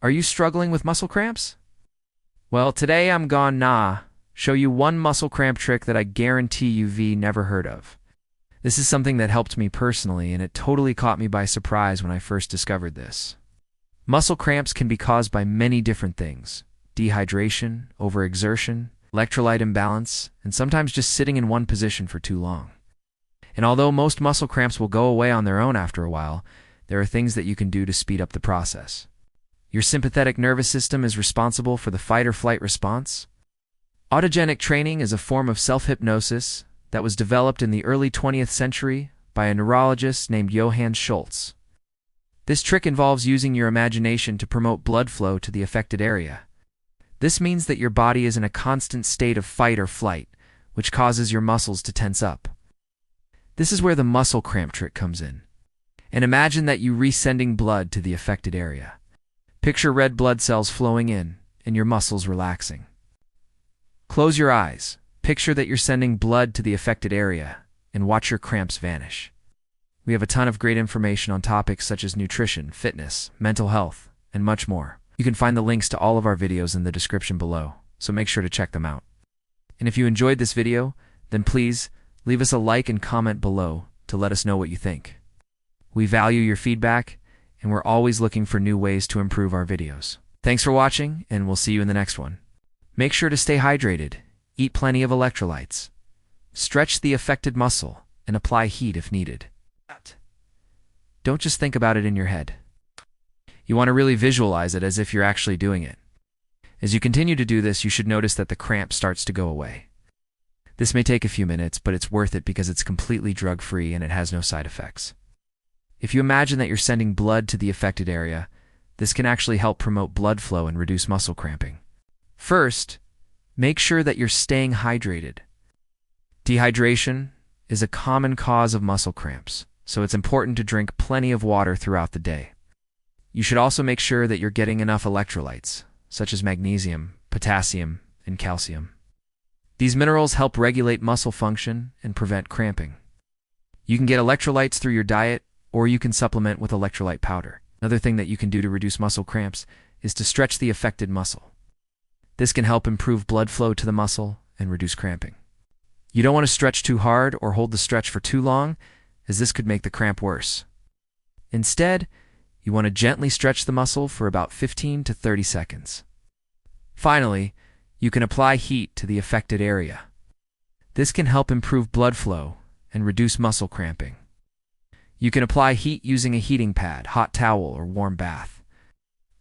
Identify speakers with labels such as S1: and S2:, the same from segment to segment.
S1: Are you struggling with muscle cramps? Well, today I'm gonna show you one muscle cramp trick that I guarantee you've never heard of. This is something that helped me personally, and it totally caught me by surprise when I first discovered this. Muscle cramps can be caused by many different things: dehydration, overexertion, electrolyte imbalance, and sometimes just sitting in one position for too long. And although most muscle cramps will go away on their own after a while, there are things that you can do to speed up the process. Your sympathetic nervous system is responsible for the fight or flight response. Autogenic training is a form of self-hypnosis that was developed in the early 20th century by a neurologist named Johann Schultz. This trick involves using your imagination to promote blood flow to the affected area. This means that your body is in a constant state of fight or flight, which causes your muscles to tense up. This is where the muscle cramp trick comes in. And imagine that you're resending blood to the affected area. Picture red blood cells flowing in and your muscles relaxing. Close your eyes. Picture that you're sending blood to the affected area and watch your cramps vanish. We have a ton of great information on topics such as nutrition, fitness, mental health, and much more. You can find the links to all of our videos in the description below, so make sure to check them out. And if you enjoyed this video, then please leave us a like and comment below to let us know what you think. We value your feedback, and we're always looking for new ways to improve our videos. Thanks for watching, and we'll see you in the next one. Make sure to stay hydrated, eat plenty of electrolytes, stretch the affected muscle, and apply heat if needed. Don't just think about it in your head. You want to really visualize it as if you're actually doing it. As you continue to do this, you should notice that the cramp starts to go away. This may take a few minutes, but it's worth it because it's completely drug-free and it has no side effects. If you imagine that you're sending blood to the affected area, this can actually help promote blood flow and reduce muscle cramping. First, make sure that you're staying hydrated. Dehydration is a common cause of muscle cramps, so it's important to drink plenty of water throughout the day. You should also make sure that you're getting enough electrolytes, such as magnesium, potassium, and calcium. These minerals help regulate muscle function and prevent cramping. You can get electrolytes through your diet, or you can supplement with electrolyte powder. Another thing that you can do to reduce muscle cramps is to stretch the affected muscle. This can help improve blood flow to the muscle and reduce cramping. You don't want to stretch too hard or hold the stretch for too long, as this could make the cramp worse. Instead, you want to gently stretch the muscle for about 15 to 30 seconds. Finally, you can apply heat to the affected area. This can help improve blood flow and reduce muscle cramping. You can apply heat using a heating pad, hot towel, or warm bath.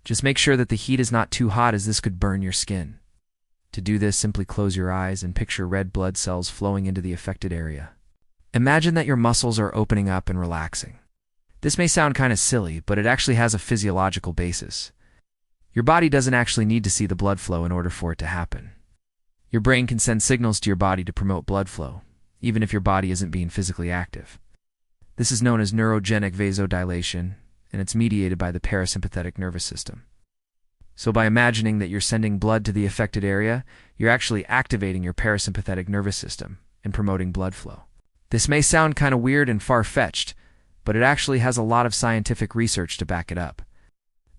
S1: Just make sure that the heat is not too hot, as this could burn your skin. To do this, simply close your eyes and picture red blood cells flowing into the affected area. Imagine that your muscles are opening up and relaxing. This may sound kind of silly, but it actually has a physiological basis. Your body doesn't actually need to see the blood flow in order for it to happen. Your brain can send signals to your body to promote blood flow, even if your body isn't being physically active. This is known as neurogenic vasodilation, and it's mediated by the parasympathetic nervous system. So by imagining that you're sending blood to the affected area, you're actually activating your parasympathetic nervous system and promoting blood flow. This may sound kind of weird and far-fetched, but it actually has a lot of scientific research to back it up.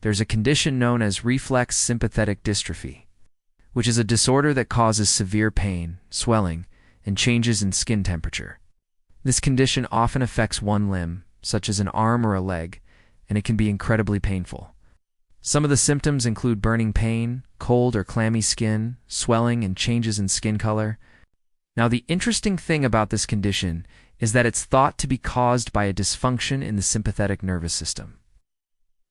S1: There's a condition known as reflex sympathetic dystrophy, which is a disorder that causes severe pain, swelling, and changes in skin temperature. This condition often affects one limb, such as an arm or a leg, and it can be incredibly painful. Some of the symptoms include burning pain, cold or clammy skin, swelling, and changes in skin color. Now, the interesting thing about this condition is that it's thought to be caused by a dysfunction in the sympathetic nervous system.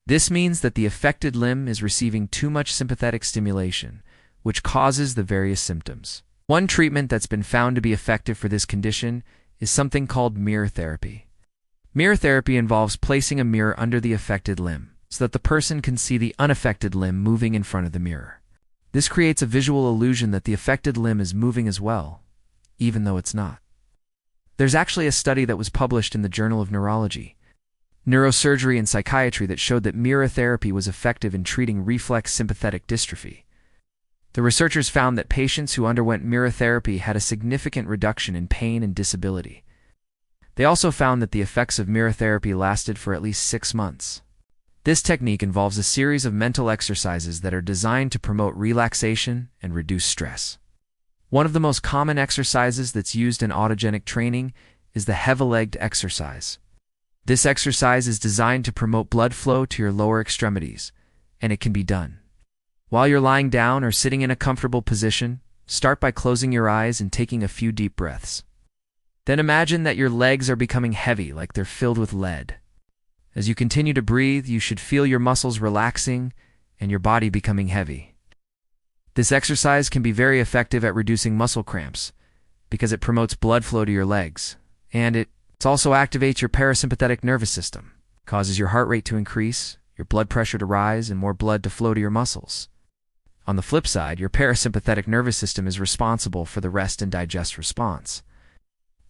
S1: This means that the affected limb is receiving too much sympathetic stimulation, which causes the various symptoms. One treatment that's been found to be effective for this condition is something called mirror therapy. Mirror therapy involves placing a mirror under the affected limb so that the person can see the unaffected limb moving in front of the mirror. This creates a visual illusion that the affected limb is moving as well, even though it's not. There's actually a study that was published in the Journal of Neurology, Neurosurgery and Psychiatry that showed that mirror therapy was effective in treating reflex sympathetic dystrophy. The researchers found that patients who underwent mirror therapy had a significant reduction in pain and disability. They also found that the effects of mirror therapy lasted for at least 6 months. This technique involves a series of mental exercises that are designed to promote relaxation and reduce stress. One of the most common exercises that's used in autogenic training is the heavy-legged exercise. This exercise is designed to promote blood flow to your lower extremities, and it can be done while you're lying down or sitting in a comfortable position. Start by closing your eyes and taking a few deep breaths. Then imagine that your legs are becoming heavy, like they're filled with lead. As you continue to breathe, you should feel your muscles relaxing and your body becoming heavy. This exercise can be very effective at reducing muscle cramps because it promotes blood flow to your legs, and it also activates your parasympathetic nervous system, causes your heart rate to increase, your blood pressure to rise, and more blood to flow to your muscles. On the flip side, your parasympathetic nervous system is responsible for the rest and digest response.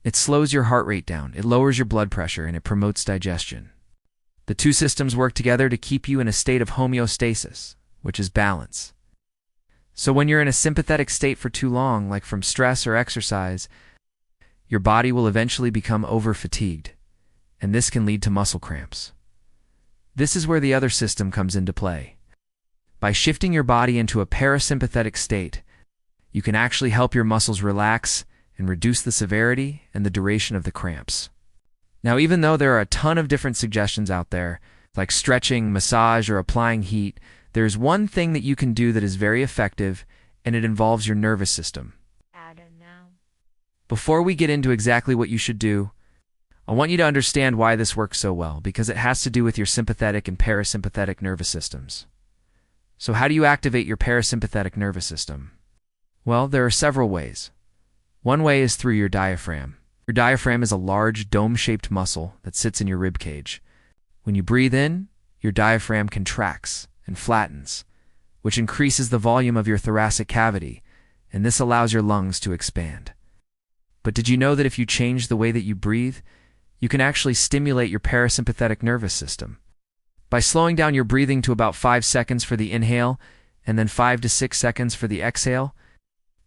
S1: It slows your heart rate down, it lowers your blood pressure, and it promotes digestion. The two systems work together to keep you in a state of homeostasis, which is balance. So when you're in a sympathetic state for too long, like from stress or exercise, your body will eventually become over-fatigued, and this can lead to muscle cramps. This is where the other system comes into play. By shifting your body into a parasympathetic state, you can actually help your muscles relax and reduce the severity and the duration of the cramps. Now, even though there are a ton of different suggestions out there, like stretching, massage, or applying heat, there's one thing that you can do that is very effective, and it involves your nervous system.
S2: I don't know.
S1: Before we get into exactly what you should do, I want you to understand why this works so well, because it has to do with your sympathetic and parasympathetic nervous systems. So how do you activate your parasympathetic nervous system? Well, there are several ways. One way is through your diaphragm. Your diaphragm is a large dome-shaped muscle that sits in your rib cage. When you breathe in, your diaphragm contracts and flattens, which increases the volume of your thoracic cavity, and this allows your lungs to expand. But did you know that if you change the way that you breathe, you can actually stimulate your parasympathetic nervous system? By slowing down your breathing to about 5 seconds for the inhale and then 5 to 6 seconds for the exhale,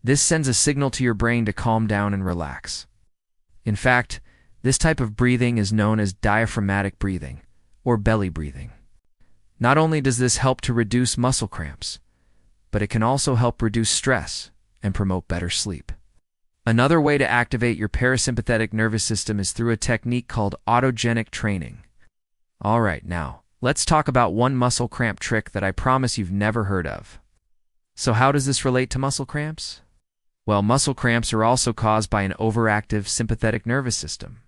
S1: this sends a signal to your brain to calm down and relax. In fact, this type of breathing is known as diaphragmatic breathing, or belly breathing. Not only does this help to reduce muscle cramps, but it can also help reduce stress and promote better sleep. Another way to activate your parasympathetic nervous system is through a technique called autogenic training. All right, now, let's talk about one muscle cramp trick that I promise you've never heard of. So how does this relate to muscle cramps? Well, muscle cramps are also caused by an overactive sympathetic nervous system.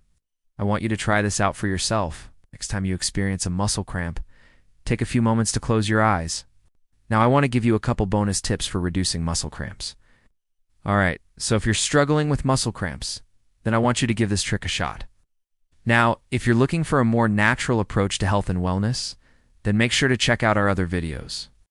S1: I want you to try this out for yourself. Next time you experience a muscle cramp, take a few moments to close your eyes. Now I want to give you a couple bonus tips for reducing muscle cramps. All right, so if you're struggling with muscle cramps, then I want you to give this trick a shot. Now, if you're looking for a more natural approach to health and wellness, then make sure to check out our other videos.